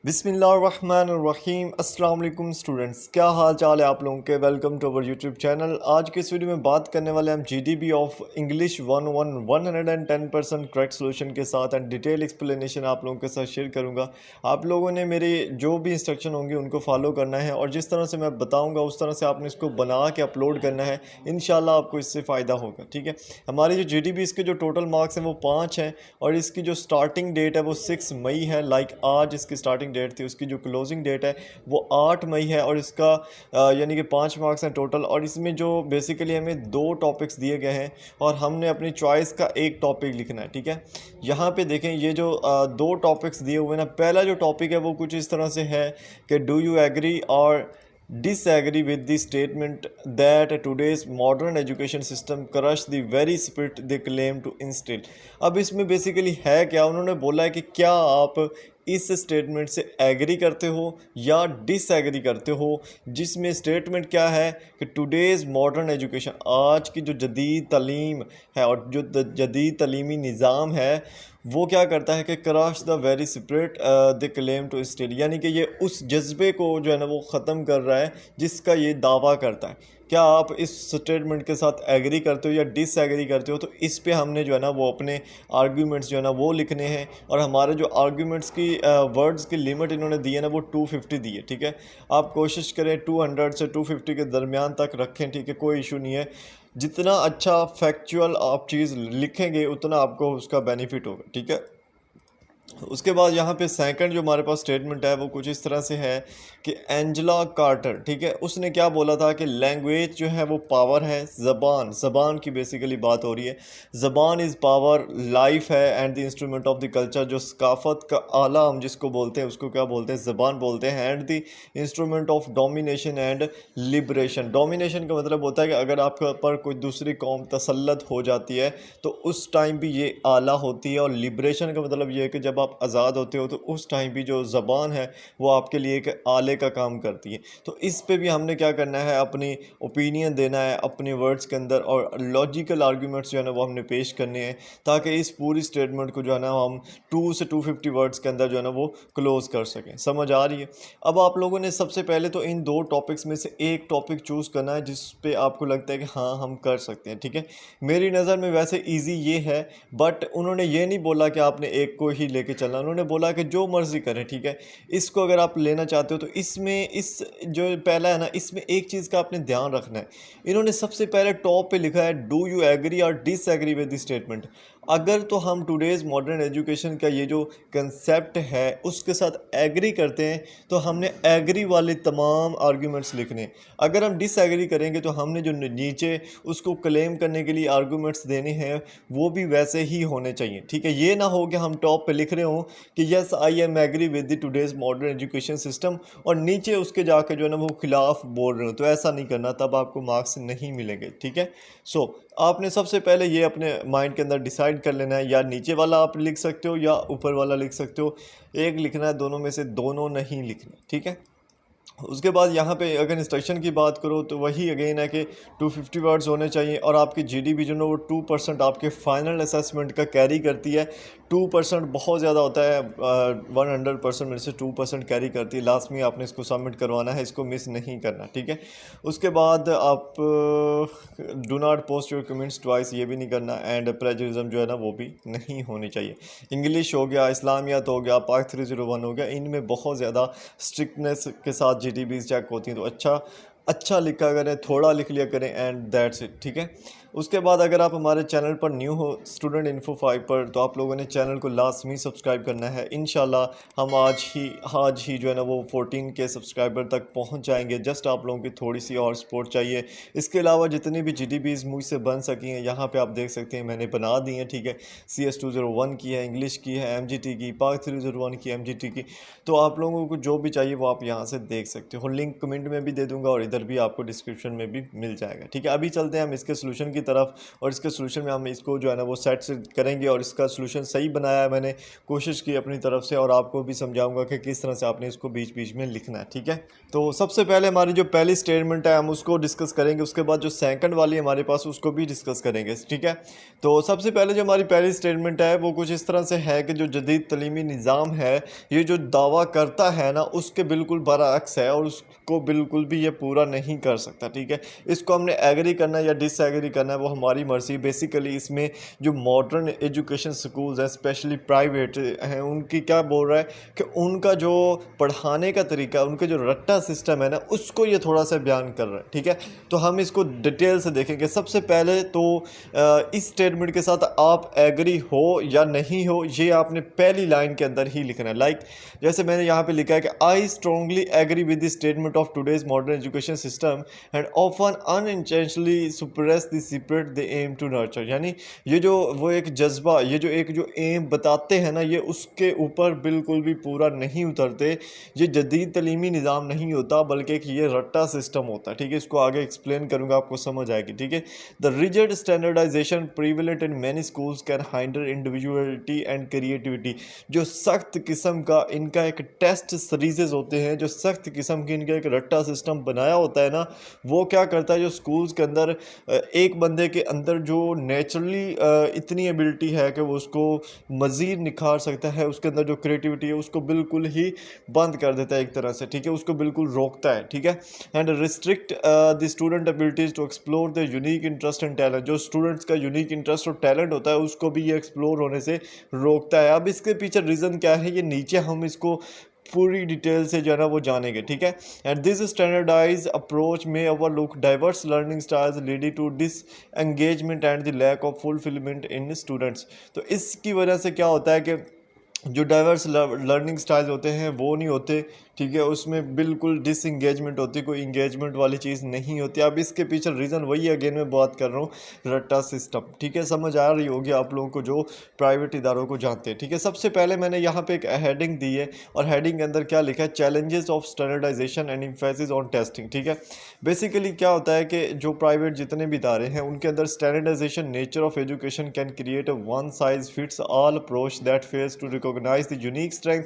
बिस्मिल्लाहिर्रहमानिर्रहीम अस्सलाम वालेकुम स्टूडेंट्स, क्या हाल चाल है आप लोगों के। Welcome to our YouTube channel. आज के इस वीडियो में बात करने वाले हम GDB of English 110% correct solution के साथ एंड डिटेल एक्सप्लेनेशन आप लोगों के साथ शेयर करूंगा। आप लोगों ने मेरे जो भी इंस्ट्रक्शन होंगे उनको फॉलो करना है और जिस तरह से मैं बताऊँगा उस तरह से आपने इसको बना के अपलोड करना है। इंशाल्लाह आपको इससे फ़ायदा होगा। ठीक है, हमारी जो जीडीबी इसके जो टोटल मार्क्स हैं वो 5 हैं और इसकी जो स्टार्टिंग डेट है वो 6 मई है। आज इसकी स्टार्टिंग डेट थी, उसकी जो क्लोजिंग डेट है वो 8 मई है और इसका यानी कि 5 मार्क्स हैं टोटल। और इसमें जो बेसिकली हमें 2 टॉपिक्स दिए गए हैं और हमने अपनी चॉइस का एक टॉपिक लिखना है। ठीक है, यहाँ पे देखें ये जो 2 टॉपिक्स दिए हुए ना, पहला जो टॉपिक है वो कुछ इस तरह से है कि डू यू एग्री और disagree with the statement that today's modern education system crush the very spirit they claim to instill। अब इसमें बेसिकली है क्या, उन्होंने बोला है कि क्या आप इस स्टेटमेंट से एग्री करते हो या डिसएग्री करते हो, जिसमें स्टेटमेंट क्या है कि टुडेज़ मॉडर्न एजुकेशन, आज की जो जदीद तालीम है और जो जदीद तालीमी निज़ाम है वो क्या करता है कि crush the very spirit the claim to instill, यानी कि ये उस जज्बे को जो है ना वो ख़त्म कर रहा है जिसका ये दावा करता है। क्या आप इस स्टेटमेंट के साथ एग्री करते हो या डिसएग्री करते हो, तो इस पे हमने जो है ना वो अपने आर्ग्यूमेंट्स जो है ना वो लिखने हैं। और हमारे जो आर्ग्यूमेंट्स की वर्ड्स की लिमिट इन्होंने दी है ना वो 250 दी है। ठीक है, आप कोशिश करें 200 से 250 के दरमियान तक रखें। ठीक है, कोई इशू नहीं है। जितना अच्छा फैक्चुअल आप चीज़ लिखेंगे उतना आपको उसका बेनिफिट होगा। ठीक है, उसके बाद यहाँ पे सेकंड जो हमारे पास स्टेटमेंट है वो कुछ इस तरह से है कि एंजेला कार्टर, ठीक है, उसने क्या बोला था कि लैंग्वेज जो है वो पावर है, ज़बान की बेसिकली बात हो रही है। ज़बान इज़ पावर, लाइफ है and the instrument of the culture. जो सकाफत का आला हम जिसको बोलते हैं उसको क्या बोलते हैं, ज़बान बोलते हैं। And the instrument of domination and liberation. Domination का मतलब होता है कि अगर आप पर कोई दूसरी कौम तसल्लत हो जाती है तो उस टाइम भी ये आला होती है। और लिबरेशन का मतलब ये है कि जब आप आज़ाद होते हो तो उस टाइम भी जो ज़बान है वो आपके लिए एक आले का काम करती है। तो इस पे भी हमने क्या करना है, अपनी ओपिनियन देना है अपने वर्ड्स के अंदर और लॉजिकल आर्ग्यूमेंट्स जो है ना वो हमने पेश करने हैं, ताकि इस पूरी स्टेटमेंट को जो है ना हम 2 से 250 वर्ड्स के अंदर जो है ना वो क्लोज कर सकें। समझ आ रही है। अब आप लोगों ने सबसे पहले तो इन 2 टॉपिक्स में से एक टॉपिक चूज़ करना है जिस पे आपको लगता है कि हाँ हम कर सकते हैं। ठीक है, मेरी नज़र में वैसे ईजी ये है, बट उन्होंने ये नहीं बोला कि आपने एक को ही लेके चलना, उन्होंने बोला कि जो मर्ज़ी करें। ठीक है, इसको अगर आप लेना चाहते हो तो इसमें इस जो पहला है ना, इसमें एक चीज़ का आपने ध्यान रखना है। इन्होंने सबसे पहले टॉप पे लिखा है डू यू एग्री और डिसएग्री विद द स्टेटमेंट। अगर तो हम टुडेज़ मॉडर्न एजुकेशन का ये जो कंसेप्ट है उसके साथ एग्री करते हैं तो हमने एग्री वाले तमाम आर्ग्यूमेंट्स लिखने। अगर हम डिसएग्री करेंगे तो हमने जो नीचे उसको क्लेम करने के लिए आर्ग्यूमेंट्स देने हैं वो भी वैसे ही होने चाहिए। ठीक है, ये ना हो कि हम टॉप पे लिख रहे हों कि yes I am agree with the today's modern education system और नीचे उसके जाके जो है ना वो खिलाफ बोल रहे हो, तो ऐसा नहीं करना, तब आपको मार्क्स नहीं मिलेंगे। ठीक है, सो आपने सबसे पहले ये अपने माइंड के अंदर डिसाइड कर लेना है, या नीचे वाला आप लिख सकते हो या ऊपर वाला लिख सकते हो, एक लिखना है, दोनों में से दोनों नहीं लिखना। ठीक है, उसके बाद यहाँ पे अगर इंस्ट्रक्शन की बात करो तो वही अगेन है कि 250 वर्ड्स होने चाहिए और आपकी जीडीपी जो ना वो 2% आपके फाइनल असेसमेंट का कैरी करती है। 2% बहुत ज़्यादा होता है, 100% में से 2% कैरी करती है। लास्ट में आपने इसको सबमिट करवाना है, इसको मिस नहीं करना। ठीक है, उसके बाद आप do not post your comments twice, ये भी नहीं करना। एंड प्लेजरिज्म जो है ना वो भी नहीं होनी चाहिए। इंग्लिश हो गया, इस्लामियात हो गया, पाक 301 हो गया, इनमें बहुत ज़्यादा स्ट्रिक्टनेस के साथ जीडीबीज़ चेक होती हैं, तो अच्छा लिखा करें, थोड़ा लिख लिया करें एंड दैट्स इट। ठीक है, उसके बाद अगर आप हमारे चैनल पर न्यू हो स्टूडेंट इन्फो 5 पर, तो आप लोगों ने चैनल को लाजमी सब्सक्राइब करना है। इंशाल्लाह हम आज ही जो है ना वो 14 के सब्सक्राइबर तक पहुंच जाएंगे। जस्ट आप लोगों की थोड़ी सी और सपोर्ट चाहिए। इसके अलावा जितनी भी जीडीबीज़ मुझसे बन सकी हैं यहाँ पे आप देख सकते हैं मैंने बना दी हैं। ठीक है, CS201 की है, इंग्लिश की है, MGT की, पाक 301 की, MGT की। तो आप लोगों को जो भी चाहिए वो आप यहाँ से देख सकते हो। लिंक कमेंट में भी दे दूँगा और इधर भी आपको डिस्क्रिप्शन में भी मिल जाएगा। ठीक है, अभी चलते हैं हम इसके सोल्यूशन की तरफ, और इसके सोल्यूशन में हम इसको जो है ना वो सेट से करेंगे और इसका सोल्यूशन सही बनाया है मैंने, कोशिश की अपनी तरफ से, और आपको भी समझाऊंगा कि किस तरह से आपने इसको बीच बीच में लिखना है। ठीक है, तो सबसे पहले हमारी जो पहली स्टेटमेंट है हम उसको डिस्कस करेंगे, उसके बाद जो सेकंड वाली हमारे पास उसको भी डिस्कस करेंगे। ठीक है, तो सबसे पहले जो हमारी पहली स्टेटमेंट है वो कुछ इस तरह से है कि जो जदीद तलीमी निज़ाम है ये जो दावा करता है ना उसके बिल्कुल बरअक्स है, और उसको बिल्कुल भी ये पूरा नहीं कर सकता। ठीक है, इसको हमने एग्री करना है या डिसएग्री करना है वो हमारी मर्जी। बेसिकली इसमें जो मॉडर्न एजुकेशन स्कूल्स हैं, स्पेशली प्राइवेट हैं, उनकी क्या बोल रहा है कि उनका जो पढ़ाने का तरीका है, उनका जो रट्टा सिस्टम है ना उसको ये थोड़ा सा बयान कर रहा है। ठीक है, तो हम इसको डिटेल से देखेंगे। सबसे पहले तो इस स्टेटमेंट के साथ आप एग्री हो या नहीं हो ये आपने पहली लाइन के अंदर ही लिखना है। लाइक जैसे मैंने यहाँ पे लिखा है कि I strongly agree with the statement of today's modern education system and often unintentionally suppress the secret they aim to nurture. यानी ये जो वो एक जज्बा, ये जो एक जो एम बताते हैं ना, ये उसके ऊपर बिल्कुल भी पूरा नहीं उतरते। ये जदीद तलीमी निज़ाम नहीं होता बल्कि एक ये रट्टा सिस्टम होता है। ठीक है, इसको आगे एक्सप्लेन करूँगा, आपको समझ आएगी। ठीक है, the rigid standardization prevalent in many schools can hinder individuality and creativity. जो सख्त किस्म का इनका एक टेस्ट सीरीजेज होते हैं, जो सख्त किस्म की इनका एक रट्टा सिस्टम बनाया होता है ना, वो क्या करता है, जो स्कूल्स के अंदर एक बंदे के अंदर जो नेचुरली इतनी एबिलिटी है कि वो उसको मज़ीद निखार सकता है, उसके अंदर जो क्रिएटिविटी है उसको बिल्कुल ही बंद कर देता है एक तरह से। ठीक है, उसको बिल्कुल रोकता है। ठीक है, and restrict the student abilities to explore the unique interest and talent. जो स्टूडेंट्स का यूनिक इंटरेस्ट और टैलेंट होता है उसको भी ये एक्सप्लोर होने से रोकता है। अब इसके पीछे रीज़न क्या है, ये नीचे हम इसको पूरी डिटेल से जो है ना वो जानेंगे। ठीक है, and this standardise approach may overlook diverse learning styles leading to disengagement and the lack of fulfilment in students. तो इसकी वजह से क्या होता है कि जो डाइवर्स लर्निंग स्टाइल्स होते हैं वो नहीं होते। ठीक है, उसमें बिल्कुल डिसंगेजमेंट होती है, कोई इंगेजमेंट वाली चीज़ नहीं होती। अब इसके पीछे रीज़न वही अगेन मैं बात कर रहा हूँ, रट्टा सिस्टम। ठीक है, समझ आ रही होगी आप लोगों को जो प्राइवेट इदारों को जानते हैं। ठीक है, सबसे पहले मैंने यहाँ पे एक हेडिंग दी है और हेडिंग के अंदर क्या लिखा है, challenges of standardisation and emphasis on testing. ठीक है, बेसिकली क्या होता है कि जो प्राइवेट जितने भी इदारे हैं उनके अंदर standardisation nature of education can create a one size fits all approach that fails to recognise the unique strength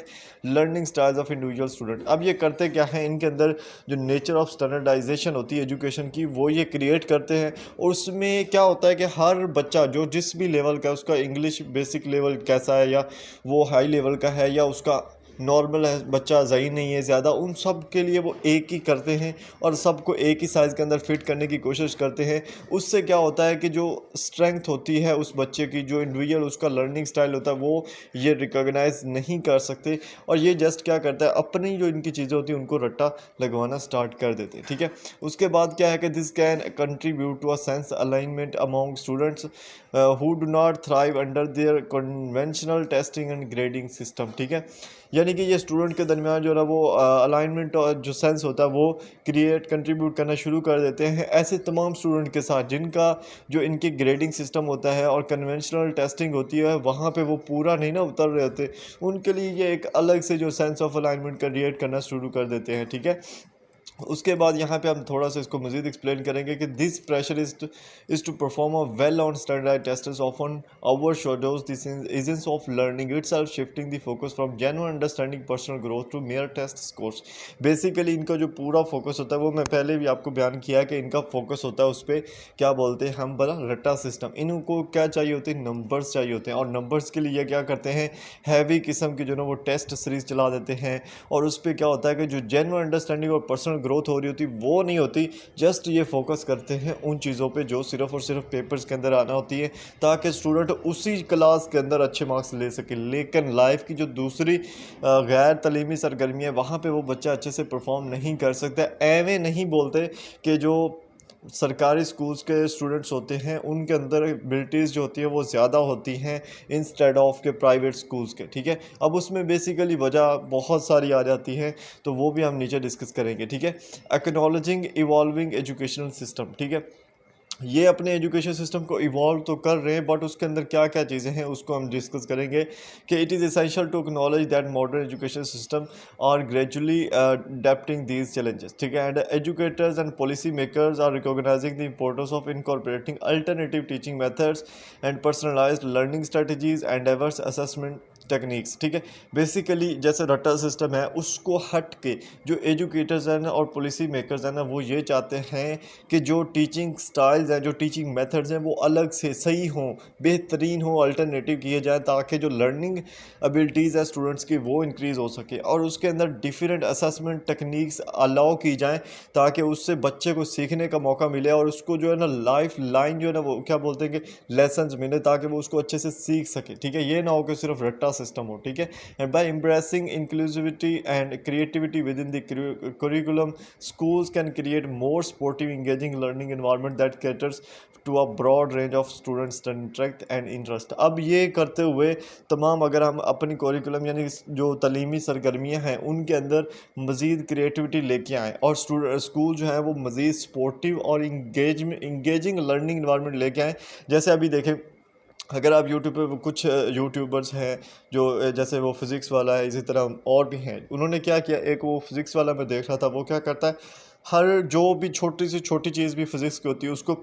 learning styles of individual student. अब ये करते क्या है, इनके अंदर जो नेचर ऑफ स्टैंडर्डाइजेशन होती है एजुकेशन की वो ये क्रिएट करते हैं, और उसमें क्या होता है कि हर बच्चा जो जिस भी लेवल का, उसका इंग्लिश बेसिक लेवल कैसा है या वो हाई लेवल का है या उसका नॉर्मल है, बच्चा ज़ही नहीं है ज़्यादा, उन सब के लिए वो एक ही करते हैं और सबको एक ही साइज़ के अंदर फिट करने की कोशिश करते हैं। उससे क्या होता है कि जो स्ट्रेंथ होती है उस बच्चे की, जो इंडिविजुअल उसका लर्निंग स्टाइल होता है वो ये रिकॉग्नाइज नहीं कर सकते, और ये जस्ट क्या करता है, अपनी जो इनकी चीज़ें होती हैं उनको रट्टा लगवाना स्टार्ट कर देते हैं। ठीक है, उसके बाद क्या है कि this can contribute to a sense alignment among students who do not thrive under their conventional testing and grading system. ठीक है, यानी कि ये स्टूडेंट के दरमियान जो है वो अलाइनमेंट और जो सेंस होता है वो कंट्रीब्यूट करना शुरू कर देते हैं ऐसे तमाम स्टूडेंट के साथ जिनका जो इनकी ग्रेडिंग सिस्टम होता है और कन्वेंशनल टेस्टिंग होती है वहाँ पे वो पूरा नहीं ना उतर रहे होते, उनके लिए ये एक अलग से जो सेंस ऑफ अलाइनमेंट क्रिएट करना शुरू कर देते हैं। ठीक है, उसके बाद यहाँ पे हम थोड़ा सा इसको मज़ीद एक्सप्लेन करेंगे कि this pressure is to perform a well on standard tests often overshadows this essence of learning itself, shifting the focus from genuine understanding personal growth to mere test scores. Basically इनका जो पूरा focus होता है वो मैं पहले भी आपको बयान किया कि इनका फोकस होता है उस पर क्या बोलते हैं हम बड़ा रट्टा सिस्टम। इनको क्या चाहिए होते हैं, नंबर्स चाहिए होते हैं, और नंबर्स के लिए क्या करते हैं, हैवी किस्म की जो ना वो टेस्ट सीरीज चला देते हैं, और उस पर क्या होता है कि जो जेन्युइन अंडरस्टैंडिंग और पर्सनल ग्रोथ हो रही होती वो नहीं होती। जस्ट ये फोकस करते हैं उन चीज़ों पे जो सिर्फ और सिर्फ पेपर्स के अंदर आना होती है ताकि स्टूडेंट उसी क्लास के अंदर अच्छे मार्क्स ले सके। लेकिन लाइफ की जो दूसरी गैर तलीमी सरगर्मी है वहाँ पे वो बच्चा अच्छे से परफॉर्म नहीं कर सकता। एवं नहीं बोलते कि जो सरकारी स्कूल्स के स्टूडेंट्स होते हैं उनके अंदर एबिलिटीज़ जो होती है वो ज़्यादा होती हैं इंस्टेड ऑफ के प्राइवेट स्कूल्स के। ठीक है, अब उसमें बेसिकली वजह बहुत सारी आ जाती हैं तो वो भी हम नीचे डिस्कस करेंगे। ठीक है, एक्नॉलेजिंग इवॉल्विंग एजुकेशनल सिस्टम। ठीक है, ये अपने एजुकेशन सिस्टम को इवॉल्व तो कर रहे हैं, बट उसके अंदर क्या क्या चीज़ें हैं उसको हम डिस्कस करेंगे कि it is essential to acknowledge that modern education system are gradually adapting these challenges, ठीक है। And educators and policy makers are recognising the importance of incorporating alternative teaching methods and personalised learning strategies and diverse assessment techniques, ठीक है। Basically जैसे रट्टा system है उसको हट के जो एजुकेटर्स हैं ना और पॉलिसी मेकर्स हैं ना, वो ये चाहते हैं कि जो टीचिंग स्टाइल्स हैं, जो टीचिंग मेथड्स हैं, वो अलग से सही हों, बेहतरीन हो, अल्टरनेटिव किए जाएँ, ताकि जो लर्निंग एबिलिटीज़ है स्टूडेंट्स की वो इंक्रीज़ हो सके और उसके अंदर डिफरेंट असेसमेंट टेक्निक्स अलाउ की जाएँ, ताकि उससे बच्चे को सीखने का मौका मिले और उसको जो है ना लाइफ लाइन जो है ना वो क्या बोलते हैं कि लेसन्स मिले, ताकि वो उसको अच्छे से सीख सके, ठीक है। ये ना हो कि सिर्फ रट्टा सिस्टम हो, ठीक है। And by embracing inclusivity and creativity within the curriculum, schools can create more sportive, engaging learning environment that caters to a broad range of students strength and interest। अब ये करते हुए तमाम अगर हम अपनी करिकुलम यानी जो तलीमी सरगर्मियाँ हैं उनके अंदर मज़ीद क्रिएटिविटी लेके आएँ और स्कूल जो है वो मज़ीद स्पोर्टिव और इंगेजिंग लर्निंग इन्वायरमेंट लेके आएँ। जैसे अभी देखें, अगर आप यूट्यूब पे कुछ यूट्यूबर्स हैं जो जैसे वो फिज़िक्स वाला है, इसी तरह और भी हैं, उन्होंने क्या किया, एक वो फिज़िक्स वाला मैं देख रहा था, वो क्या करता है, हर जो भी छोटी से छोटी चीज़ भी फिज़िक्स की होती है उसको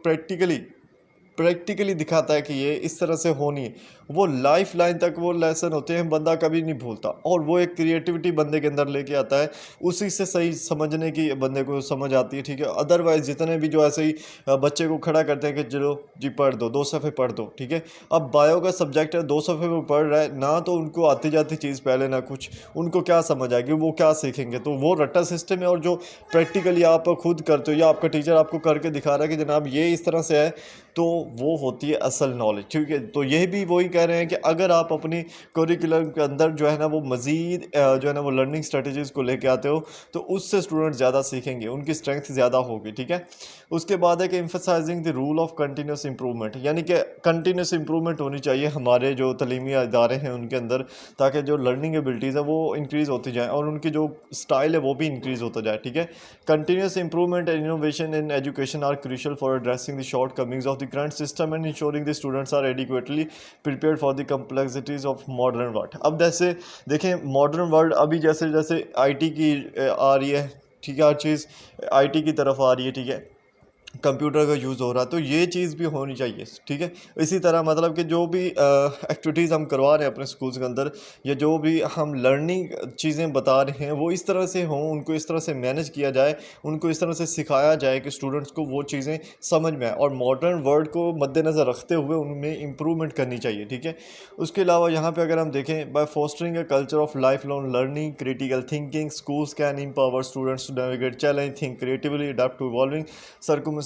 प्रैक्टिकली दिखाता है कि ये इस तरह से होनी है। वो लाइफ लाइन तक वो लेसन होते हैं, बंदा कभी नहीं भूलता, और वो एक क्रिएटिविटी बंदे के अंदर लेके आता है, उसी से सही समझने की बंदे को समझ आती है, ठीक है। अदरवाइज जितने भी जो ऐसे ही बच्चे को खड़ा करते हैं कि चलो जी पढ़ दो, 2 सफ़े पढ़ दो, ठीक है। अब बायो का सब्जेक्ट है, 2 सफ़े में पढ़ रहा है ना, तो उनको आती जाती चीज़ पहले ना कुछ, उनको क्या समझ आएगी, वो क्या सीखेंगे। तो वो रट्टा सिस्टम है, और जो प्रैक्टिकली आप खुद करते हो या आपका टीचर आपको करके दिखा रहा है कि जनाब ये इस तरह से है, तो वो होती है असल नॉलेज, ठीक है। तो यह भी वही कह रहे हैं कि अगर आप अपनी करिकुलम के अंदर जो है ना वो मज़ीद जो है ना वो लर्निंग स्ट्रेटजीज़ को लेके आते हो, तो उससे स्टूडेंट ज़्यादा सीखेंगे, उनकी स्ट्रेंथ ज़्यादा होगी, ठीक है। उसके बाद है कि emphasising the rule of continuous improvement, यानी कि कंटिन्यूस इंप्रूवमेंट होनी चाहिए हमारे जो तलीमी इदारे हैं उनके अंदर, ताकि जो लर्निंग एबिलिटीज़ है वो इंक्रीज़ होती जाए और उनकी जो स्टाइल है वो भी इंक्रीज़ होता जाए, ठीक है। Continuous improvement and innovation in education are crucial for addressing the shortcomings of the current system and ensuring the students are adequately prepared for the complexities of modern world. अब जैसे देखें modern world अभी जैसे जैसे IT की आ रही है, ठीक है, हर चीज़ आईटी की तरफ आ रही है, ठीक है, कंप्यूटर का यूज़ हो रहा है, तो ये चीज़ भी होनी चाहिए, ठीक है। इसी तरह मतलब कि जो भी एक्टिविटीज़ हम करवा रहे हैं अपने स्कूल्स के अंदर, या जो भी हम लर्निंग चीज़ें बता रहे हैं वो इस तरह से हों, उनको इस तरह से मैनेज किया जाए, उनको इस तरह से सिखाया जाए कि स्टूडेंट्स को वो चीज़ें समझ में आए, और मॉडर्न वर्ल्ड को मद्देनज़र रखते हुए उनमें इम्प्रूवमेंट करनी चाहिए, ठीक है। उसके अलावा यहाँ पर अगर हम देखें, by fostering a culture of lifelong learning, critical thinking, schools can empower students to navigate challenge, think creatively, adapt to evolving circumstances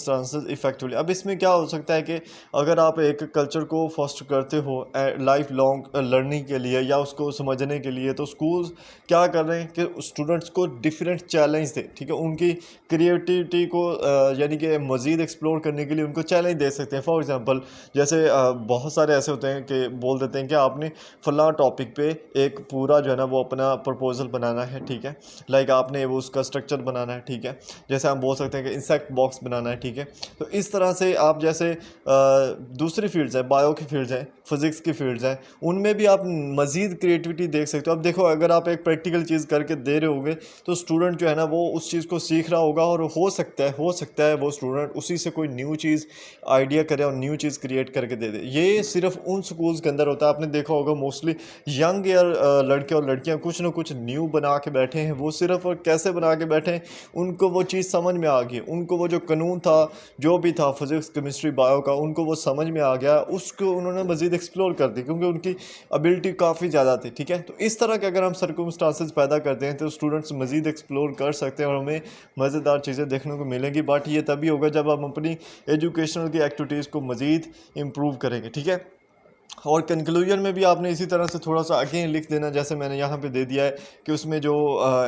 effectively. अब इसमें क्या हो सकता है कि अगर आप एक कल्चर को फॉस्टर करते हो लाइफ लॉन्ग लर्निंग के लिए या उसको समझने के लिए, तो स्कूल्स क्या कर रहे हैं कि स्टूडेंट्स को डिफरेंट चैलेंज दें, ठीक है, उनकी क्रिएटिविटी को यानी कि मज़ीद एक्सप्लोर करने के लिए उनको चैलेंज दे सकते हैं। फॉर एग्जांपल जैसे बहुत सारे ऐसे होते हैं कि बोल देते हैं कि आपने फ़लाँ टॉपिक पे एक पूरा जो है ना वो अपना प्रपोजल बनाना है, ठीक है, लाइक आपने वो उसका स्ट्रक्चर बनाना है, ठीक है। जैसे हम बोल सकते हैं कि इंसेक्ट बॉक्स बनाना है, ठीक है। तो इस तरह से आप जैसे दूसरी फील्ड्स हैं, बायो की फील्ड्स हैं, फिज़िक्स की फील्ड्स हैं, उनमें भी आप मज़ीद क्रिएटिविटी देख सकते हो। अब देखो अगर आप एक प्रैक्टिकल चीज़ करके दे रहे होगे तो स्टूडेंट जो है ना वो उस चीज़ को सीख रहा होगा, और हो सकता है वो स्टूडेंट उसी से कोई न्यू चीज़ आइडिया करे और न्यू चीज़ क्रिएट करके दे दे। ये सिर्फ उन स्कूल्स के अंदर होता है। आपने देखा होगा मोस्टली यंग या लड़के और लड़कियां कुछ ना कुछ न्यू बना के बैठे हैं। वो सिर्फ और कैसे बना के बैठे हैं, उनको वो चीज़ समझ में आ गई, उनको वो जो कानून था जो भी था फिज़िक्स केमिस्ट्री बायो का, उनको वो समझ में आ गया, उसको उन्होंने मज़ीद एक्सप्लोर कर दी क्योंकि उनकी एबिलिटी काफ़ी ज़्यादा थी, ठीक है। तो इस तरह के अगर हम सर्कमस्टांसेस पैदा करते हैं तो स्टूडेंट्स मज़ीद एक्सप्लोर कर सकते हैं और हमें मज़ेदार चीज़ें देखने को मिलेंगी। बट ये तभी होगा जब हम अपनी एजुकेशनल की एक्टिविटीज़ को मज़ीद इम्प्रूव करेंगे, ठीक है। और कंक्लूजन में भी आपने इसी तरह से थोड़ा सा अगेन लिख देना, जैसे मैंने यहाँ पे दे दिया है कि उसमें जो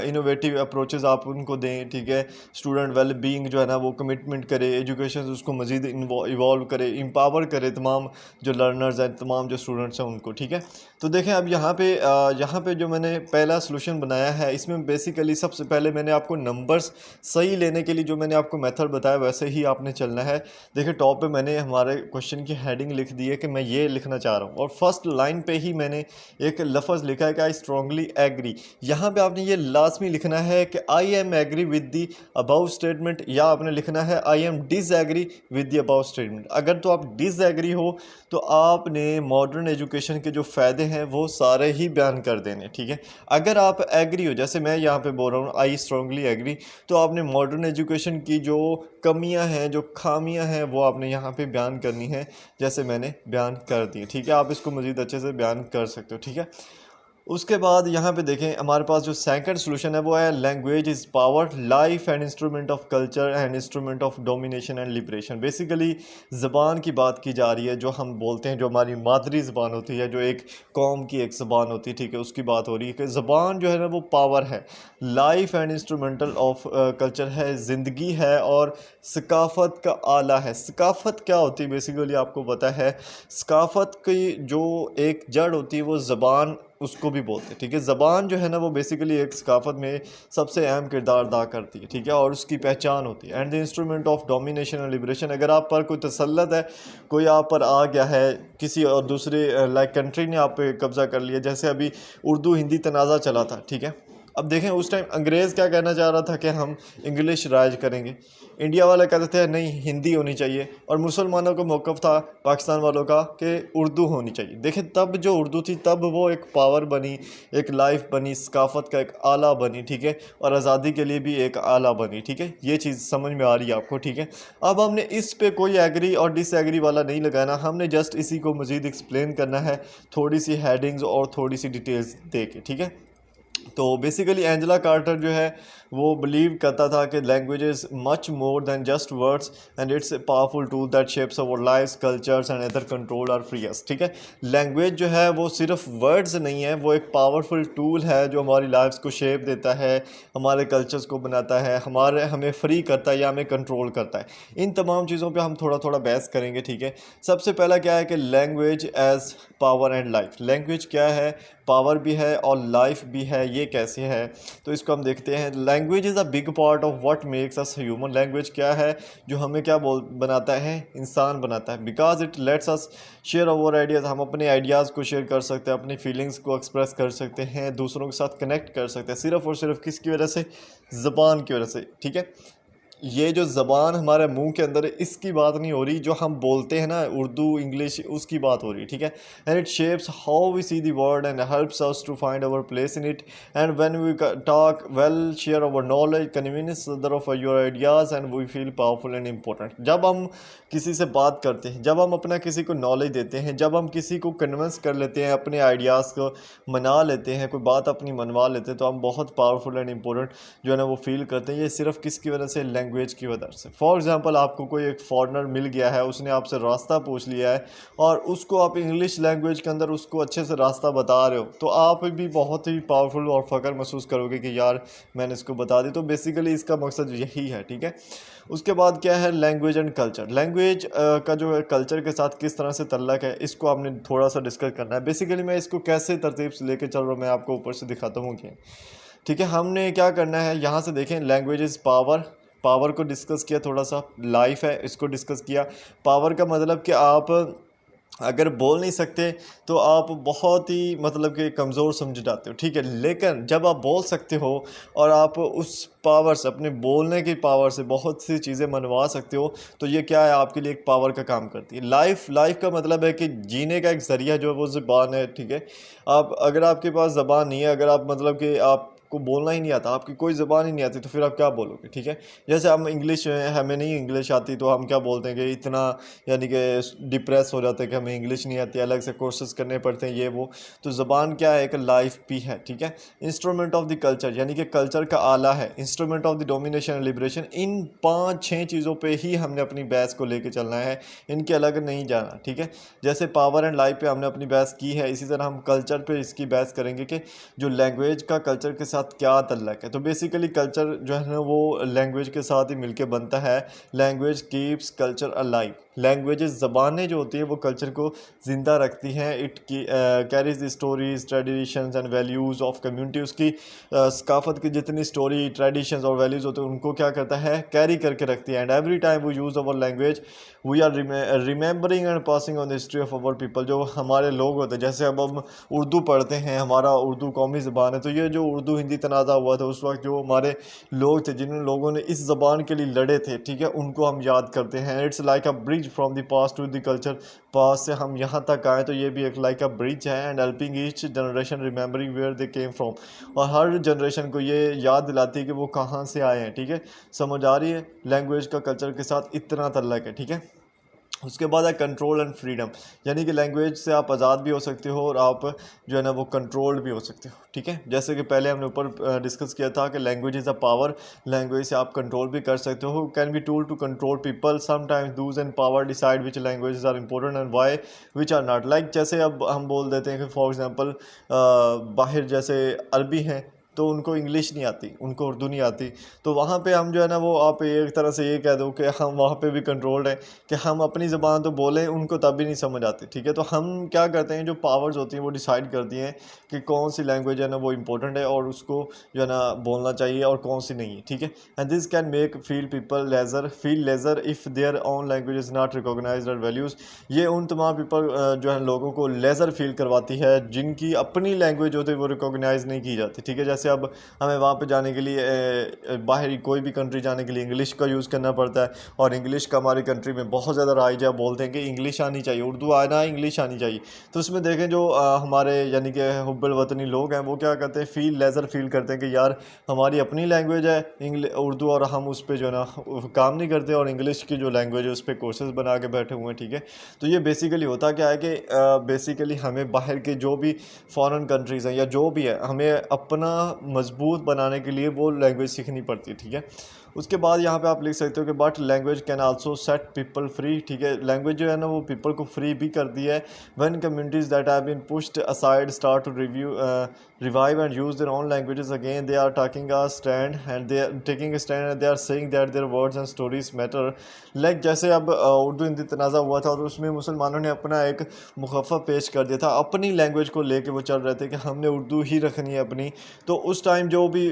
इनोवेटिव अप्रोचेस आप उनको दें, ठीक है। स्टूडेंट वेल बीइंग जो है ना वो कमिटमेंट करे, एजुकेशन उसको मज़ीद इवॉल्व करे, एम्पावर करे तमाम जो लर्नर्स हैं, तमाम जो स्टूडेंट्स हैं उनको, ठीक है। तो देखें अब यहाँ पे जो मैंने पहला सोल्यूशन बनाया है, इसमें बेसिकली सबसे पहले मैंने आपको नंबर्स सही लेने के लिए जो मैंने आपको मेथड बताया वैसे ही आपने चलना है। देखिए टॉप पे मैंने हमारे क्वेश्चन की हेडिंग लिख दी है कि मैं ये लिखना चाह रहा हूँ, और फर्स्ट लाइन पे ही मैंने एक लफ्ज़ लिखा है कि आई स्ट्रांगली एग्री। यहाँ पे आपने ये लाजमी लिखना है कि I am agree with the above statement, या आपने लिखना है I am disagree with the above statement. अगर तो आप डिसएग्री हो तो आपने मॉडर्न एजुकेशन के जो फ़ायदे हैं वो सारे ही बयान कर देने, ठीक है। अगर आप एग्री हो, जैसे मैं यहाँ पे बोल रहा हूँ आई स्ट्रांगली एग्री, तो आपने मॉडर्न एजुकेशन की जो कमियां हैं, जो खामियां हैं, वो आपने यहाँ पे बयान करनी है, जैसे मैंने बयान कर दी, ठीक है। आप इसको मज़ीद अच्छे से बयान कर सकते हो, ठीक है। उसके बाद यहाँ पे देखें हमारे पास जो सेकंड सोल्यूशन है वो है language is power, life and instrument of culture and instrument of domination and liberation. Basically ज़बान की बात की जा रही है, जो हम बोलते हैं, जो हमारी मादरी ज़बान होती है, जो एक कौम की एक ज़बान होती है, ठीक है, उसकी बात हो रही है कि ज़बान जो है ना वो पावर है, life and instrumental of culture है, ज़िंदगी है, और सकाफ़त का आला है। सकाफ़त क्या होती है बेसिकली आपको पता है, सकाफ़त की जो एक जड़ होती है वो ज़बान उसको भी बोलते हैं, ठीक है। ज़बान जो है ना वो बेसिकली एक सकाफ़त में सबसे अहम किरदार अदा करती है, ठीक है, और उसकी पहचान होती है। And the instrument of domination and liberation, अगर आप पर कोई तसल्लत है, कोई आप पर आ गया है, किसी और दूसरे लाइक कंट्री ने आप पे कब्ज़ा कर लिया, जैसे अभी उर्दू हिंदी तनाज़ा चला था, ठीक है। अब देखें उस टाइम अंग्रेज़ क्या कहना चाह रहा था कि हम इंग्लिश राज करेंगे, इंडिया वाले कहते थे नहीं हिंदी होनी चाहिए, और मुसलमानों का मौक़िफ़ था पाकिस्तान वालों का कि उर्दू होनी चाहिए। देखें तब जो उर्दू थी तब वो एक पावर बनी, एक लाइफ बनी, सकाफ़त का एक आला बनी, ठीक है, और आज़ादी के लिए भी एक आला बनी, ठीक है। ये चीज़ समझ में आ रही है आपको, ठीक है। अब हमने इस पे कोई एग्री और डिसएग्री वाला नहीं लगाना, हमने जस्ट इसी को मज़ीद एक्सप्लेन करना है, थोड़ी सी हेडिंग्स और थोड़ी सी डिटेल्स दे के, ठीक है। तो बेसिकली एंजेला कार्टर जो है वो बिलीव करता था कि language is much more than just words and it's a powerful tool that shapes our lives, cultures and other control or free us, ठीक है। लैंग्वेज जो है वो सिर्फ वर्ड्स नहीं है, वो एक पावरफुल टूल है जो हमारी लाइफ्स को शेप देता है, हमारे कल्चर्स को बनाता है, हमें फ्री करता है या हमें कंट्रोल करता है। इन तमाम चीज़ों पे हम थोड़ा थोड़ा बहस करेंगे, ठीक है। सबसे पहला क्या है कि language as power and life. Language क्या है, पावर भी है और लाइफ भी है, ये कैसे है, तो इसको हम देखते हैं। Language is a big part of what makes us human. Language क्या है, जो हमें क्या बनाता है, इंसान बनाता है। Because it let's us share our ideas, हम अपने आइडियाज़ को शेयर कर सकते हैं, अपनी फीलिंग्स को एक्सप्रेस कर सकते हैं, दूसरों के साथ कनेक्ट कर सकते हैं, सिर्फ़ और सिर्फ किसकी वजह से, ज़बान की वजह से, ठीक है। ये जो ज़बान हमारे मुंह के अंदर है इसकी बात नहीं हो रही, जो हम बोलते हैं ना उर्दू इंग्लिश, उसकी बात हो रही है, ठीक है। And it shapes how we see the world and helps us to find our place in it and when we talk well share our knowledge convenience other of your ideas and we feel powerful and important. जब हम किसी से बात करते हैं, जब हम अपना किसी को नॉलेज देते हैं, जब हम किसी को कन्विंस कर लेते हैं, अपने आइडियाज़ को मना लेते हैं, कोई बात अपनी मनवा लेते हैं, तो हम बहुत पावरफुल एंड इम्पोर्टेंट जो है ना वो फील करते हैं। ये सिर्फ किसकी वजह से, लैंग्वेज की वजह से। फॉर एग्जांपल आपको कोई एक फॉरेनर मिल गया है, उसने आपसे रास्ता पूछ लिया है और उसको आप इंग्लिश लैंग्वेज के अंदर उसको अच्छे से रास्ता बता रहे हो, तो आप भी बहुत ही पावरफुल और फ़ख्र महसूस करोगे कि यार मैंने इसको बता दी। तो बेसिकली इसका मकसद यही है, ठीक है। उसके बाद क्या है, लैंग्वेज एंड कल्चर। लैंग्वेज का जो है कल्चर के साथ किस तरह से तल्लक है, इसको आपने थोड़ा सा डिस्कस करना है। बेसिकली मैं इसको कैसे तरतीब से लेके चल रहा हूँ, मैं आपको ऊपर से दिखाता हूँ कि ठीक है। हमने क्या करना है, यहाँ से देखें, लैंग्वेज इज़ पावर, पावर को डिस्कस किया, थोड़ा सा लाइफ है इसको डिस्कस किया। पावर का मतलब कि आप अगर बोल नहीं सकते तो आप बहुत ही मतलब कि कमज़ोर समझे जाते हो, ठीक है। लेकिन जब आप बोल सकते हो और आप उस पावर से, अपने बोलने की पावर से बहुत सी चीज़ें मनवा सकते हो, तो ये क्या है, आपके लिए एक पावर का काम करती है। लाइफ का मतलब है कि जीने का एक ज़रिया जो है वो ज़बान है, ठीक है। आप अगर आपके पास ज़बान नहीं है, अगर आप मतलब कि आप आपको बोलना ही नहीं आता, आपकी कोई ज़बान ही नहीं आती, तो फिर आप क्या बोलोगे, ठीक है। जैसे हम इंग्लिश, हमें नहीं इंग्लिश आती तो हम क्या बोलते हैं कि इतना यानी कि डिप्रेस हो जाते हैं कि हमें इंग्लिश नहीं आती, अलग से कोर्सेज करने पड़ते हैं ये वो। तो ज़बान क्या है, एक लाइफ भी है, ठीक है। इंस्ट्रूमेंट ऑफ द कल्चर यानी कि कल्चर का आला है। Instrument of the domination and liberation, इन 5-6 चीज़ों पे ही हमने अपनी बहस को लेके चलना है, इनके अलग नहीं जाना, ठीक है। जैसे पावर एंड लाइफ पे हमने अपनी बहस की है, इसी तरह हम कल्चर पे इसकी बहस करेंगे कि जो लैंग्वेज का कल्चर के साथ क्या तल्लक है। तो बेसिकली कल्चर जो है ना वो लैंग्वेज के साथ ही मिलके बनता है। Language keeps culture alive. Languages, ज़बानें जो होती है वो कल्चर को ज़िंदा रखती हैं। It carries the stories, traditions and values of community. उसकी सकाफत की जितनी स्टोरी, ट्रेडिशंस और वैल्यूज़ होते हैं उनको क्या करता है, कैरी करके रखती है। एंड एवरी टाइम वो use our language we are remembering and passing on the history of our people. जो हमारे लोग होते हैं, जैसे अब हम उर्दू पढ़ते हैं, हमारा उर्दू कौमी ज़बान है, तो ये जो उर्दू हिंदी तनाज़ा हुआ था उस वक्त, जो हमारे लोग थे जिन लोगों ने इस ज़बान के लिए लड़े थे, ठीक है, उनको हम याद करते हैं। It's like a bridge from the past to the culture. पास से हम यहाँ तक आए तो ये भी एक लाइक अ ब्रिज है। And helping each generation remembering where they came from. और हर जनरेशन को ये याद दिलाती है कि वो कहाँ से आए हैं, ठीक है। समझ आ रही है, लैंग्वेज का कल्चर के साथ इतना तल्लक है, ठीक है। उसके बाद है कंट्रोल एंड फ्रीडम, यानी कि लैंग्वेज से आप आज़ाद भी हो सकते हो और आप जो है ना वो कंट्रोल्ड भी हो सकते हो, ठीक है। जैसे कि पहले हमने ऊपर डिस्कस किया था कि language is a power. Language से आप कंट्रोल भी कर सकते हो। Can be tool to control people. Sometimes those and power decide which languages are important and why which are not. Like जैसे अब हम बोल देते हैं कि फॉर एग्जांपल बाहर जैसे अरबी हैं तो उनको इंग्लिश नहीं आती, उनको उर्दू नहीं आती, तो वहाँ पे हम जो है ना वो आप एक तरह से ये कह दो कि हम वहाँ पे भी कंट्रोल्ड हैं कि हम अपनी ज़बान तो बोलें, उनको तब भी नहीं समझ आती, ठीक है। तो हम क्या करते हैं, जो पावर्स होती हैं वो डिसाइड करती हैं कि कौन सी लैंग्वेज है ना वो इंपॉर्टेंट है और उसको जो है ना बोलना चाहिए और कौन सी नहीं है, ठीक है। And this can make feel lesser if their own language is not recognised और वैल्यूज़। ये उन तमाम पीपल जो है लोगों को लेजर फील करवाती है जिनकी अपनी लैंग्वेज होती है वो रिकॉग्नाइज नहीं की जाती, ठीक है। जैसे अब हमें वहाँ पे जाने के लिए बाहरी कोई भी कंट्री जाने के लिए इंग्लिश का यूज़ करना पड़ता है, और इंग्लिश का हमारी कंट्री में बहुत ज़्यादा राइज है। बोलते हैं कि इंग्लिश आनी चाहिए, उर्दू आना, इंग्लिश आनी चाहिए। तो उसमें देखें जो हमारे यानी कि हुब्बुल वतनी लोग हैं वो क्या करते हैं, लेजर फील करते हैं कि यार हमारी अपनी लैंग्वेज है उर्दू, और हम उस पर जो है ना काम नहीं करते, और इंग्लिश की जो लैंग्वेज है उस पर कोर्सेज बना के बैठे हुए हैं, ठीक है। तो ये बेसिकली होता क्या है कि बेसिकली हमें बाहर के जो भी फॉरेन कंट्रीज़ हैं या जो भी है, हमें अपना मजबूत बनाने के लिए वो लैंग्वेज सीखनी पड़ती है, ठीक है। उसके बाद यहाँ पे आप लिख सकते हो कि but language can also set people free, ठीक है। लैंग्वेज जो है ना वो पीपल को फ्री भी करती है। When communities that have been pushed aside start to revive and use their own languages again, they are taking a stand and they are taking a stand and they are saying that their words and stories matter. Like जैसे अब उर्दू हिंदी तनाज़ा हुआ था और उसमें मुसलमानों ने अपना एक मुखफ़ा पेश कर दिया था, अपनी लैंग्वेज को लेके वो चल रहे थे कि हमने उर्दू ही रखनी है अपनी। तो उस टाइम जो भी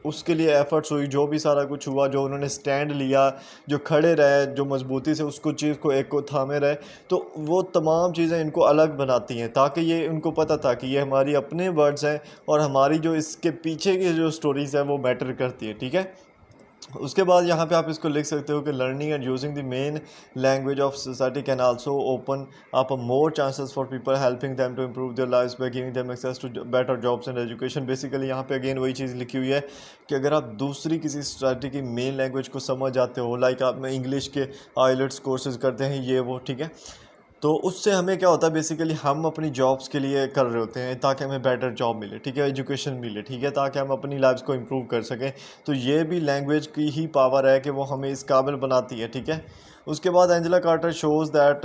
उसके लिए एफर्ट्स हुई, जो भी सारा कुछ हुआ, जो उन्होंने स्टैंड लिया, जो खड़े रहे, जो मजबूती से उसको चीज़ को एक को थामे रहे, तो वो तमाम चीज़ें इनको अलग बनाती हैं, ताकि ये उनको पता था कि ये हमारी अपने वर्ड्स हैं और हमारी जो इसके पीछे की जो स्टोरीज़ है वो मैटर करती है, ठीक है। उसके बाद यहाँ पे आप इसको लिख सकते हो कि learning and using the main language of society can also open up more chances for people, helping them to improve their lives by giving them access to better jobs and education. Basically यहाँ पे again वही चीज़ लिखी हुई है कि अगर आप दूसरी किसी सोसाइटी की मेन लैंग्वेज को समझ जाते हो, लाइक आप में इंग्लिश के आइलेट्स कोर्सेज करते हैं ये वो, ठीक है, तो उससे हमें क्या होता है, बेसिकली हम अपनी जॉब्स के लिए कर रहे होते हैं ताकि हमें बेटर जॉब मिले, ठीक है, एजुकेशन मिले, ठीक है, ताकि हम अपनी लाइफ्स को इम्प्रूव कर सकें। तो ये भी लैंग्वेज की ही पावर है कि वो हमें इस काबिल बनाती है, ठीक है। उसके बाद Angela Carter shows that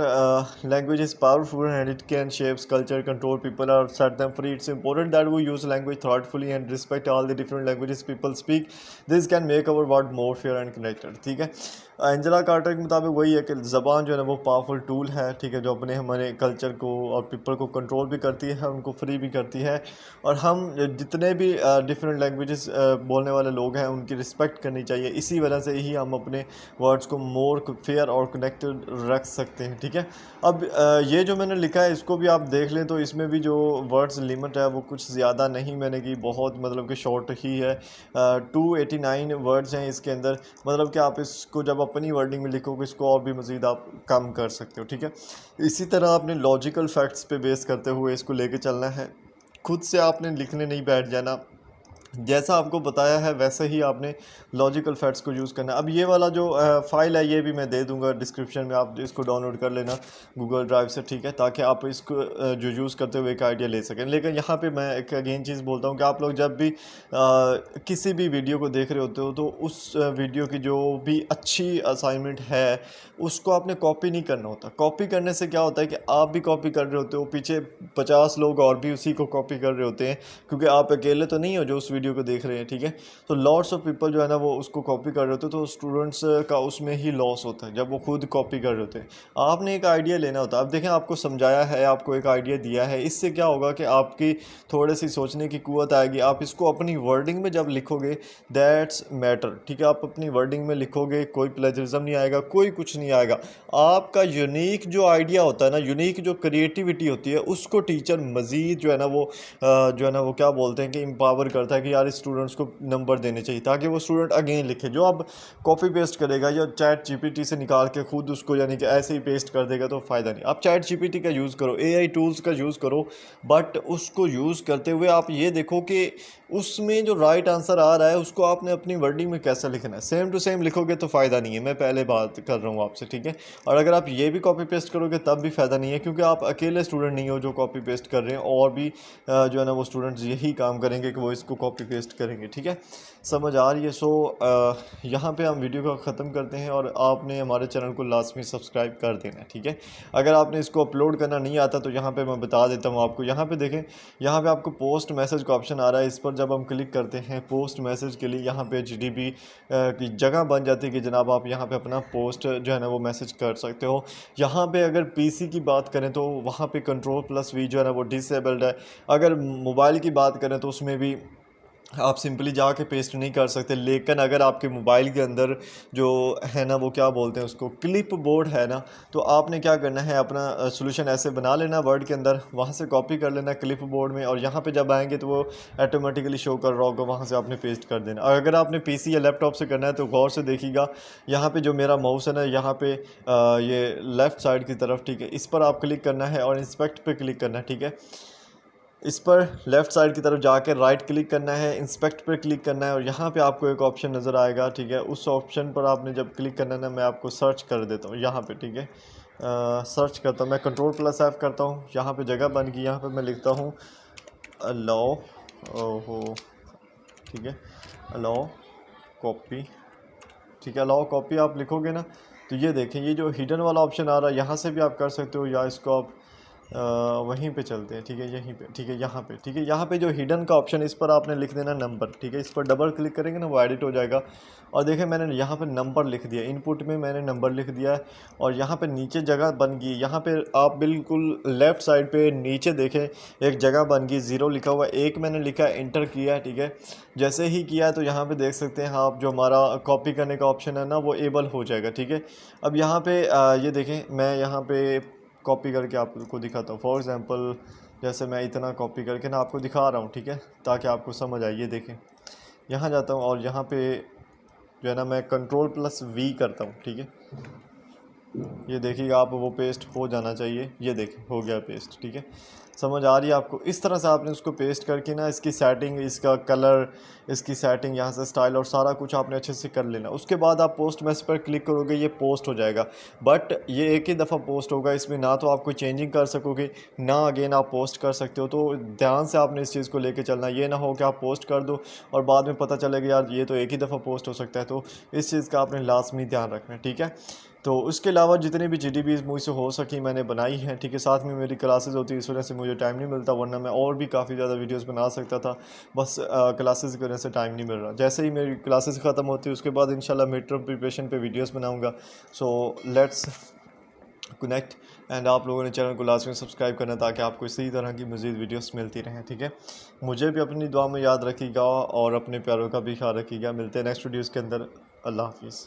language is powerful and it can shapes culture, control people और set them free. It's important that we use language thoughtfully and respect all the different languages people speak. This can make our world more fair and connected, ठीक है। Angela quarter के मुताबिक वही है कि ज़बान जो है ना वो पावरफुल टूल है, ठीक है, जो अपने हमारे कल्चर को और पीपल को कंट्रोल भी करती है, उनको फ्री भी करती है, और हम जितने भी डिफरेंट लैंग्वेजेस बोलने वाले लोग हैं उनकी रिस्पेक्ट करनी चाहिए। इसी वजह से ही हम अपने वर्ड्स को मोर फेयर और कनेक्टेड रख सकते हैं, ठीक है। अब ये जो मैंने लिखा है इसको भी आप देख लें तो इसमें भी जो वर्ड्स लिमिट है वो कुछ ज़्यादा नहीं मैंने की, बहुत मतलब कि शॉर्ट ही है। 289 वर्ड्स हैं इसके अंदर, मतलब कि आप इसको जब अपनी वर्डिंग में लिखोगे इसको और भी मज़ीद आप कम कर सकते हो, ठीक है। इसी तरह आपने लॉजिकल फैक्ट्स पे बेस करते हुए इसको लेके चलना है, खुद से आपने लिखने नहीं बैठ जाना। जैसा आपको बताया है वैसे ही आपने लॉजिकल फैक्ट्स को यूज़ करना है। अब ये वाला जो फाइल है ये भी मैं दे दूंगा डिस्क्रिप्शन में, आप इसको डाउनलोड कर लेना गूगल ड्राइव से, ठीक है, ताकि आप इसको जो यूज़ करते हुए एक आइडिया ले सकें। लेकिन यहाँ पे मैं एक अगेन चीज़ बोलता हूँ कि आप लोग जब भी किसी भी वीडियो को देख रहे होते हो तो उस वीडियो की जो भी अच्छी असाइनमेंट है उसको आपने कॉपी नहीं करना होता। कॉपी करने से क्या होता है कि आप भी कॉपी कर रहे होते हो, पीछे 50 लोग और भी उसी को कॉपी कर रहे होते हैं, क्योंकि आप अकेले तो नहीं हो जो उस वीडियो को देख रहे हैं, ठीक है। तो लॉट्स ऑफ पीपल जो है ना वो उसको कॉपी कर रहे होते हैं, तो स्टूडेंट्स का उसमें ही लॉस होता है जब वो खुद कॉपी कर रहे होते हैं। आपने एक आइडिया लेना होता है। अब देखें, आपको समझाया है, आपको एक आइडिया दिया है, इससे क्या होगा कि आपकी थोड़ी सी सोचने की कुव्वत आएगी। आप इसको अपनी वर्डिंग में जब लिखोगे दैट्स मैटर, ठीक है, आप अपनी वर्डिंग में लिखोगे, कोई प्लेजरिज्म नहीं आएगा, कोई कुछ नहीं आएगा। आपका यूनिक जो आइडिया होता है ना, यूनिक जो क्रिएटिविटी होती है, उसको टीचर मज़ीद जो है ना वो जो है ना वो क्या बोलते हैं कि एम्पावर करता है कि यार स्टूडेंट्स को नंबर देने चाहिए, ताकि वो स्टूडेंट अगेन लिखे। जो अब कॉपी पेस्ट करेगा या चैट जीपीटी से निकाल के खुद उसको यानी कि ऐसे ही पेस्ट कर देगा तो फ़ायदा नहीं। आप चैट जीपीटी का यूज़ करो, एआई टूल्स का यूज़ करो, बट उसको यूज़ करते हुए आप ये देखो कि उसमें जो राइट आंसर आ रहा है उसको आपने अपनी वर्डिंग में कैसे लिखना है। सेम टू सेम लिखोगे तो फ़ायदा नहीं है, मैं पहले बात कर रहा हूँ आपसे, ठीक है। और अगर आप ये भी कॉपी पेस्ट करोगे तब भी फ़ायदा नहीं है, क्योंकि आप अकेले स्टूडेंट नहीं हो जो कॉपी पेस्ट कर रहे हैं, और भी जो है ना वो स्टूडेंट्स यही काम करेंगे कि वो इसको कॉपी पेस्ट करेंगे, ठीक है। समझ आ रही है। सो यहाँ पे हम वीडियो को ख़त्म करते हैं, और आपने हमारे चैनल को लाजमी सब्सक्राइब कर देना है, ठीक है। अगर आपने इसको अपलोड करना नहीं आता तो यहाँ पे मैं बता देता हूँ आपको। यहाँ पे देखें, यहाँ पे आपको पोस्ट मैसेज का ऑप्शन आ रहा है। इस पर जब हम क्लिक करते हैं पोस्ट मैसेज के लिए, यहाँ पे जीडीबी की जगह बन जाती है कि जनाब आप यहाँ पे अपना पोस्ट जो है ना वो मैसेज कर सकते हो। यहाँ पे अगर पीसी की बात करें तो वहाँ पे Ctrl+V जो है ना वो डिसेबल्ड है। अगर मोबाइल की बात करें तो उसमें भी आप सिंपली जाके पेस्ट नहीं कर सकते। लेकिन अगर आपके मोबाइल के अंदर जो है ना वो क्या बोलते हैं उसको, क्लिप बोर्ड है ना, तो आपने क्या करना है, अपना सोल्यूशन ऐसे बना लेना वर्ड के अंदर, वहाँ से कॉपी कर लेना क्लिप बोर्ड में, और यहाँ पे जब आएंगे तो वो ऑटोमेटिकली शो कर रहा होगा, वहाँ से आपने पेस्ट कर देना। और अगर आपने पीसी या लैपटॉप से करना है तो गौर से देखिएगा, यहाँ पे जो मेरा माउस है ना, यहाँ पे ये लेफ़्ट साइड की तरफ, ठीक है, इस पर आप क्लिक करना है और इंस्पेक्ट पे क्लिक करना है, ठीक है। इस पर लेफ़्ट साइड की तरफ जाकर राइट क्लिक करना है, इंस्पेक्ट पर क्लिक करना है, और यहाँ पे आपको एक ऑप्शन नज़र आएगा, ठीक है। उस ऑप्शन पर आपने जब क्लिक करना है ना, मैं आपको सर्च कर देता हूँ यहाँ पे, ठीक है। सर्च करता हूँ मैं, Ctrl+F करता हूँ, यहाँ पे जगह बन गई, यहाँ पे मैं लिखता हूँ अलाउ, ओहो, ठीक है, अलाउ कॉपी, ठीक है। अलाउ कॉपी आप लिखोगे ना तो ये देखें, ये जो हिडन वाला ऑप्शन आ रहा है यहाँ से भी आप कर सकते हो, या इसको आप वहीं पे चलते हैं, ठीक है, यहीं पे, ठीक है, यहाँ पे, ठीक है। यहाँ पे जो हिडन का ऑप्शन, इस पर आपने लिख देना नंबर, ठीक है। इस पर डबल क्लिक करेंगे ना वो एडिट हो जाएगा, और देखें मैंने यहाँ पे नंबर लिख दिया, इनपुट में मैंने नंबर लिख दिया है, और यहाँ पे नीचे जगह बन गई। यहाँ पे आप बिल्कुल लेफ़्ट साइड पे नीचे देखें एक जगह बन गई, 0 लिखा हुआ, 1 मैंने लिखा, इंटर किया है, ठीक है। जैसे ही किया तो यहाँ पे देख सकते हैं आप, जो हमारा कॉपी करने का ऑप्शन है ना वो एबल हो जाएगा, ठीक है। अब यहाँ पे ये देखें, मैं यहाँ पे कॉपी करके आपको दिखाता हूँ। फॉर एग्ज़ाम्पल जैसे मैं इतना कॉपी करके ना आपको दिखा रहा हूँ, ठीक है, ताकि आपको समझ आए। ये देखें, यहाँ जाता हूँ और यहाँ पे जो है ना मैं Ctrl+V करता हूँ, ठीक है। ये देखिएगा आप, वो पेस्ट हो जाना चाहिए, ये देखें हो गया पेस्ट, ठीक है। समझ आ रही है आपको। इस तरह से आपने उसको पेस्ट करके ना, इसकी सेटिंग, इसका कलर, इसकी सेटिंग, यहाँ से स्टाइल और सारा कुछ आपने अच्छे से कर लेना। उसके बाद आप पोस्ट मैसेज पर क्लिक करोगे, ये पोस्ट हो जाएगा, बट ये एक ही दफ़ा पोस्ट होगा, इसमें ना तो आप कोई चेंजिंग कर सकोगे, ना अगेन आप पोस्ट कर सकते हो। तो ध्यान से आपने इस चीज़ को लेके चलना, ये ना हो कि आप पोस्ट कर दो और बाद में पता चलेगा यार ये तो एक ही दफ़ा पोस्ट हो सकता है। तो इस चीज़ का आपने लाजमी ध्यान रखना है, ठीक है। तो उसके अलावा जितनी भी जीडीबीज़ मुझसे हो सकी मैंने बनाई हैं, ठीक है। साथ में मेरी क्लासेस होती है, इस वजह से मुझे टाइम नहीं मिलता, वरना मैं और भी काफ़ी ज़्यादा वीडियोस बना सकता था, बस क्लासेस की वजह से टाइम नहीं मिल रहा। जैसे ही मेरी क्लासेस ख़त्म होती है उसके बाद इंशाल्लाह मिड टर्म प्रिपरेशन पे वीडियोस बनाऊंगा। सो लेट्स कनेक्ट, एंड आप लोगों ने चैनल को लाजमी सब्सक्राइब करना ताकि आपको इसी तरह की मज़ीद वीडियोस मिलती रहें, ठीक है। मुझे भी अपनी दुआ में याद रखिएगा और अपने प्यारों का भी ख्याल रखिएगा। मिलते हैं नेक्स्ट वीडियोज़ के अंदर। अल्लाह हाफिज़।